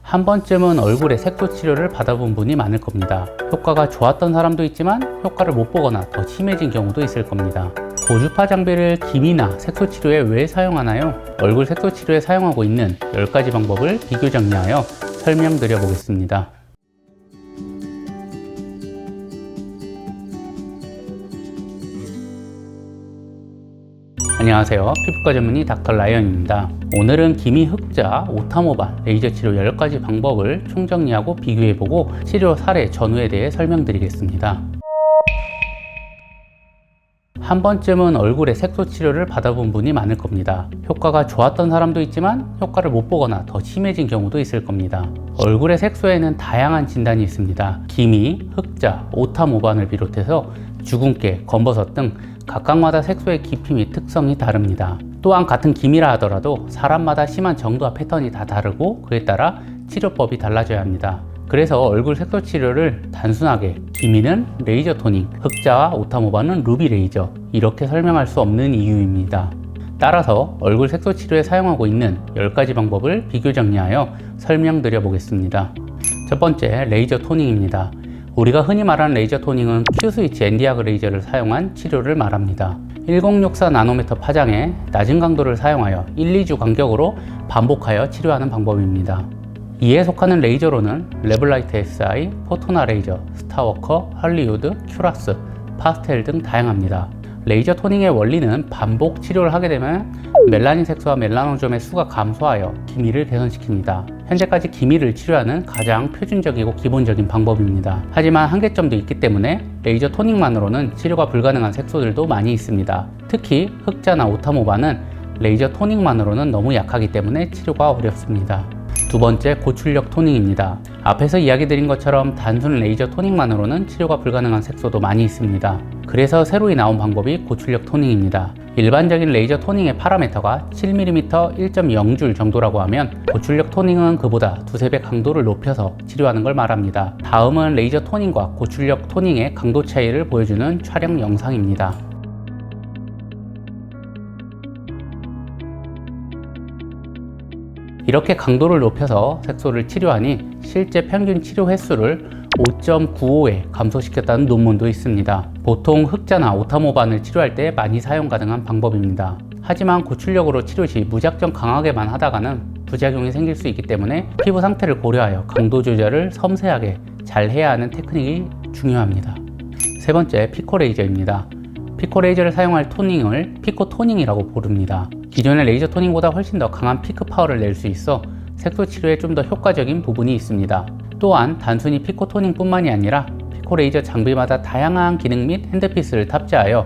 한 번쯤은 얼굴에 색소 치료를 받아본 분이 많을 겁니다. 효과가 좋았던 사람도 있지만 효과를 못 보거나 더 심해진 경우도 있을 겁니다. 고주파 장비를 기미나 색소 치료에 왜 사용하나요? 얼굴 색소 치료에 사용하고 있는 10가지 방법을 비교 정리하여 설명드려 보겠습니다. 안녕하세요. 피부과 전문의 닥터 라이언입니다. 오늘은 기미, 흑자, 오타모반, 레이저 치료 10가지 방법을 총정리하고 비교해보고 치료 사례 전후에 대해 설명드리겠습니다. 한 번쯤은 얼굴에 색소 치료를 받아본 분이 많을 겁니다. 효과가 좋았던 사람도 있지만 효과를 못 보거나 더 심해진 경우도 있을 겁니다. 얼굴의 색소에는 다양한 진단이 있습니다. 기미, 흑자, 오타모반을 비롯해서 주근깨, 검버섯 등 각각마다 색소의 깊이 및 특성이 다릅니다. 또한 같은 기미라 하더라도 사람마다 심한 정도와 패턴이 다 다르고 그에 따라 치료법이 달라져야 합니다. 그래서 얼굴 색소 치료를 단순하게 기미는 레이저 토닝, 흑자와 오타모반은 루비 레이저 이렇게 설명할 수 없는 이유입니다. 따라서 얼굴 색소 치료에 사용하고 있는 10가지 방법을 비교 정리하여 설명드려 보겠습니다. 첫 번째, 레이저 토닝입니다. 우리가 흔히 말하는 레이저 토닝은 Q-스위치 엔디아그 레이저를 사용한 치료를 말합니다. 1064 나노미터 파장에 낮은 강도를 사용하여 1, 2주 간격으로 반복하여 치료하는 방법입니다. 이에 속하는 레이저로는 레블라이트 SI, 포토나 레이저, 스타워커, 할리우드, 큐라스, 파스텔 등 다양합니다. 레이저 토닝의 원리는 반복 치료를 하게 되면 멜라닌 색소와 멜라노좀의 수가 감소하여 기미를 개선시킵니다. 현재까지 기미를 치료하는 가장 표준적이고 기본적인 방법입니다. 하지만 한계점도 있기 때문에 레이저 토닝만으로는 치료가 불가능한 색소들도 많이 있습니다. 특히 흑자나 오타모반은 레이저 토닝만으로는 너무 약하기 때문에 치료가 어렵습니다. 두 번째, 고출력 토닝입니다. 앞에서 이야기드린 것처럼 단순 레이저 토닝만으로는 치료가 불가능한 색소도 많이 있습니다. 그래서 새로 나온 방법이 고출력 토닝입니다. 일반적인 레이저 토닝의 파라미터가 7mm 1.0줄 정도라고 하면 고출력 토닝은 그보다 두세 배 강도를 높여서 치료하는 걸 말합니다. 다음은 레이저 토닝과 고출력 토닝의 강도 차이를 보여주는 촬영 영상입니다. 이렇게 강도를 높여서 색소를 치료하니 실제 평균 치료 횟수를 5.95에 감소시켰다는 논문도 있습니다. 보통 흑자나 오타모반을 치료할 때 많이 사용 가능한 방법입니다. 하지만 고출력으로 치료 시 무작정 강하게만 하다가는 부작용이 생길 수 있기 때문에 피부 상태를 고려하여 강도 조절을 섬세하게 잘 해야 하는 테크닉이 중요합니다. 세 번째, 피코 레이저입니다. 피코 레이저를 사용할 토닝을 피코 토닝이라고 부릅니다. 기존의 레이저 토닝보다 훨씬 더 강한 피크 파워를 낼 수 있어 색소 치료에 좀 더 효과적인 부분이 있습니다. 또한 단순히 피코 토닝 뿐만이 아니라 피코 레이저 장비마다 다양한 기능 및 핸드피스를 탑재하여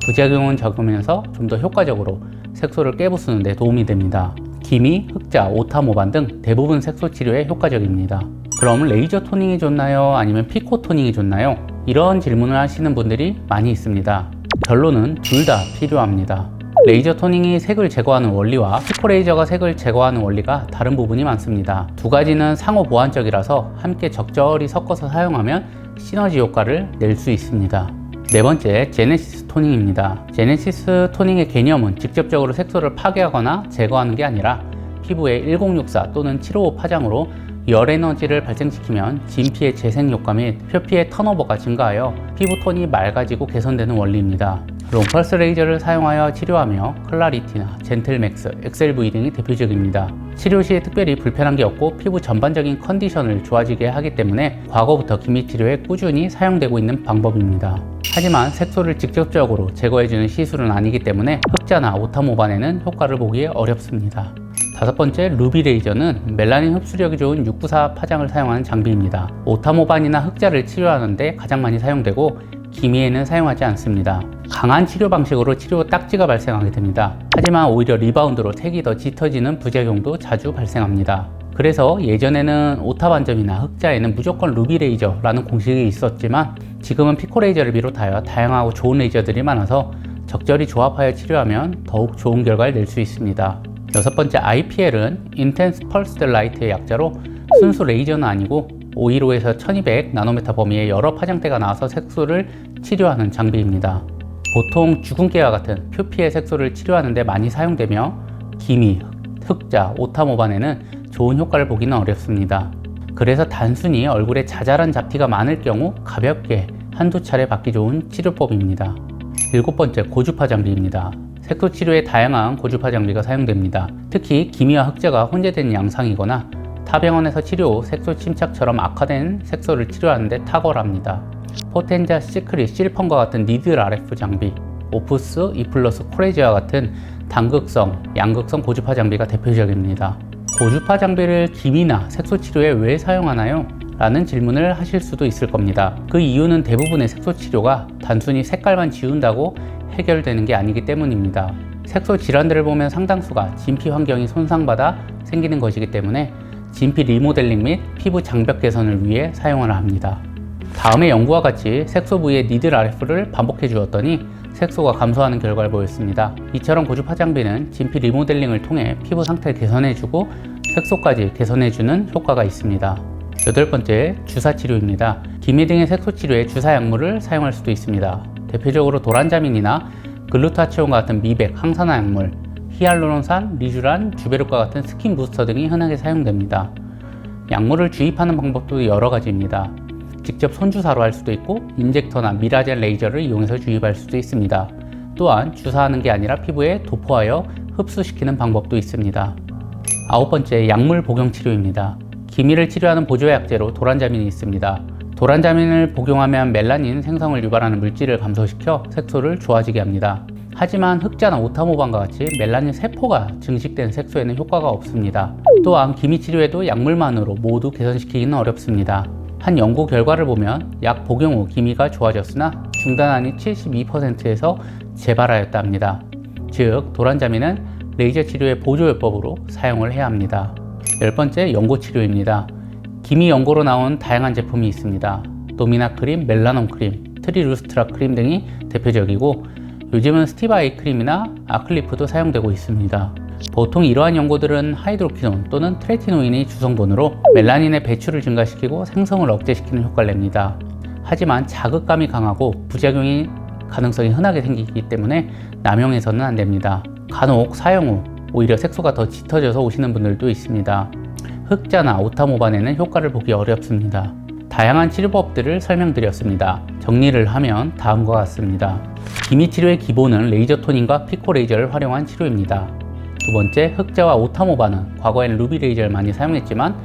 부작용은 적으면서 좀 더 효과적으로 색소를 깨부수는 데 도움이 됩니다. 기미, 흑자, 오타모반 등 대부분 색소 치료에 효과적입니다. 그럼 레이저 토닝이 좋나요? 아니면 피코 토닝이 좋나요? 이런 질문을 하시는 분들이 많이 있습니다. 결론은 둘 다 필요합니다. 레이저 토닝이 색을 제거하는 원리와 피코 레이저가 색을 제거하는 원리가 다른 부분이 많습니다. 두 가지는 상호 보완적이라서 함께 적절히 섞어서 사용하면 시너지 효과를 낼 수 있습니다. 네 번째, 제네시스 토닝입니다. 제네시스 토닝의 개념은 직접적으로 색소를 파괴하거나 제거하는 게 아니라 피부에 1064 또는 755 파장으로 열 에너지를 발생시키면 진피의 재생 효과 및 표피의 턴오버가 증가하여 피부톤이 맑아지고 개선되는 원리입니다. 롱펄스 레이저를 사용하여 치료하며 클라리티나 젠틀맥스, 엑셀V 등이 대표적입니다. 치료 시에 특별히 불편한 게 없고 피부 전반적인 컨디션을 좋아지게 하기 때문에 과거부터 기미 치료에 꾸준히 사용되고 있는 방법입니다. 하지만 색소를 직접적으로 제거해주는 시술은 아니기 때문에 흑자나 오타모반에는 효과를 보기 어렵습니다. 다섯 번째, 루비 레이저는 멜라닌 흡수력이 좋은 694 파장을 사용하는 장비입니다. 오타모반이나 흑자를 치료하는데 가장 많이 사용되고 기미에는 사용하지 않습니다. 강한 치료 방식으로 치료 딱지가 발생하게 됩니다. 하지만 오히려 리바운드로 색이 더 짙어지는 부작용도 자주 발생합니다. 그래서 예전에는 오타 반점이나 흑자에는 무조건 루비 레이저라는 공식이 있었지만 지금은 피코 레이저를 비롯하여 다양하고 좋은 레이저들이 많아서 적절히 조합하여 치료하면 더욱 좋은 결과를 낼 수 있습니다. 여섯 번째, IPL은 Intense Pulsed Light의 약자로 순수 레이저는 아니고 515에서 1200 나노미터 범위의 여러 파장대가 나와서 색소를 치료하는 장비입니다. 보통 주근깨와 같은 표피의 색소를 치료하는 데 많이 사용되며 기미, 흑자, 오타모반에는 좋은 효과를 보기는 어렵습니다. 그래서 단순히 얼굴에 자잘한 잡티가 많을 경우 가볍게 한두 차례 받기 좋은 치료법입니다. 7번째, 고주파 장비입니다. 색소 치료에 다양한 고주파 장비가 사용됩니다. 특히 기미와 흑자가 혼재된 양상이거나 타 병원에서 치료 후 색소 침착처럼 악화된 색소를 치료하는 데 탁월합니다. 포텐자, 시크릿, 실펀과 같은 니들 RF 장비, 오프스, 이플러스, 코레지와 같은 단극성, 양극성 고주파 장비가 대표적입니다. 고주파 장비를 기미나 색소 치료에 왜 사용하나요? 라는 질문을 하실 수도 있을 겁니다. 그 이유는 대부분의 색소 치료가 단순히 색깔만 지운다고 해결되는 게 아니기 때문입니다. 색소 질환들을 보면 상당수가 진피 환경이 손상받아 생기는 것이기 때문에 진피 리모델링 및 피부 장벽 개선을 위해 사용을 합니다. 다음의 연구와 같이 색소 부위에 니들 RF를 반복해 주었더니 색소가 감소하는 결과를 보였습니다. 이처럼 고주파 장비는 진피 리모델링을 통해 피부 상태를 개선해주고 색소까지 개선해주는 효과가 있습니다. 8번째, 주사 치료입니다. 기미 등의 색소 치료에 주사 약물을 사용할 수도 있습니다. 대표적으로 도란자민이나 글루타치온과 같은 미백, 항산화 약물, 히알루론산, 리쥬란, 주베르과 같은 스킨 부스터 등이 흔하게 사용됩니다. 약물을 주입하는 방법도 여러 가지입니다. 직접 손주사로 할 수도 있고 인젝터나 미라젤 레이저를 이용해서 주입할 수도 있습니다. 또한 주사하는 게 아니라 피부에 도포하여 흡수시키는 방법도 있습니다. 9번째, 약물 복용 치료입니다. 기미를 치료하는 보조약제로 도란자민이 있습니다. 도란자민을 복용하면 멜라닌 생성을 유발하는 물질을 감소시켜 색소를 좋아지게 합니다. 하지만 흑자나 오타모반과 같이 멜라닌 세포가 증식된 색소에는 효과가 없습니다. 또한 기미 치료에도 약물만으로 모두 개선시키기는 어렵습니다. 한 연구 결과를 보면 약 복용 후 기미가 좋아졌으나 중단한이 72%에서 재발하였다 합니다. 즉, 도란자민은 레이저 치료의 보조요법으로 사용을 해야 합니다. 10번째, 연고 치료입니다. 기미 연고로 나온 다양한 제품이 있습니다. 도미나 크림, 멜라놈 크림, 트리루스트라 크림 등이 대표적이고 요즘은 스티바이 크림이나 아클리프도 사용되고 있습니다. 보통 이러한 연고들은 하이드로키논 또는 트레티노인이 주성분으로 멜라닌의 배출을 증가시키고 생성을 억제시키는 효과를 냅니다. 하지만 자극감이 강하고 부작용이 가능성이 흔하게 생기기 때문에 남용해서는 안 됩니다. 간혹 사용 후 오히려 색소가 더 짙어져서 오시는 분들도 있습니다. 흑자나 오타모반에는 효과를 보기 어렵습니다. 다양한 치료법들을 설명드렸습니다. 정리를 하면 다음과 같습니다. 기미 치료의 기본은 레이저 토닝과 피코 레이저를 활용한 치료입니다. 두 번째, 흑자와 오타모반은 과거에는 루비 레이저를 많이 사용했지만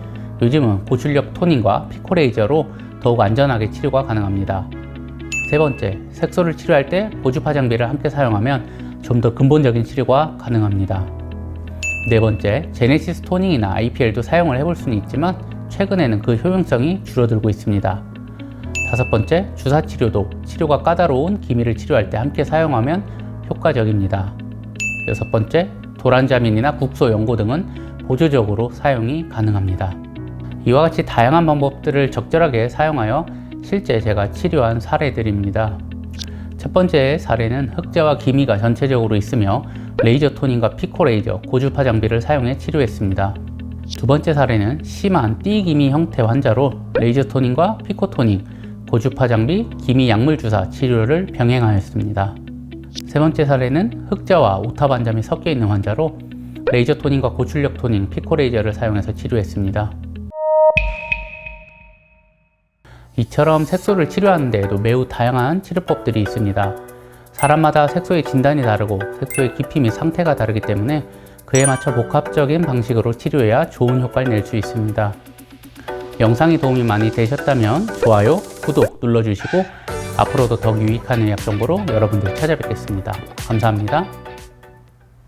요즘은 고출력 토닝과 피코 레이저로 더욱 안전하게 치료가 가능합니다. 세 번째, 색소를 치료할 때 고주파 장비를 함께 사용하면 좀 더 근본적인 치료가 가능합니다. 네 번째, 제네시스 토닝이나 IPL도 사용을 해볼 수는 있지만 최근에는 그 효용성이 줄어들고 있습니다. 다섯 번째, 주사 치료도 치료가 까다로운 기미를 치료할 때 함께 사용하면 효과적입니다. 여섯 번째, 도란자민이나 국소 연고 등은 보조적으로 사용이 가능합니다. 이와 같이 다양한 방법들을 적절하게 사용하여 실제 제가 치료한 사례들입니다. 첫 번째 사례는 흑자와 기미가 전체적으로 있으며 레이저 토닝과 피코 레이저, 고주파 장비를 사용해 치료했습니다. 두 번째 사례는 심한 띠기미 형태 환자로 레이저 토닝과 피코 토닝, 고주파 장비, 기미 약물 주사 치료를 병행하였습니다. 세 번째 사례는 흑자와 오타반점이 섞여 있는 환자로 레이저 토닝과 고출력 토닝, 피코 레이저를 사용해서 치료했습니다. 이처럼 색소를 치료하는 데에도 매우 다양한 치료법들이 있습니다. 사람마다 색소의 진단이 다르고 색소의 깊이 및 상태가 다르기 때문에 그에 맞춰 복합적인 방식으로 치료해야 좋은 효과를 낼 수 있습니다. 영상이 도움이 많이 되셨다면 좋아요, 구독 눌러주시고 앞으로도 더욱 유익한 의학 정보로 여러분들 찾아뵙겠습니다. 감사합니다.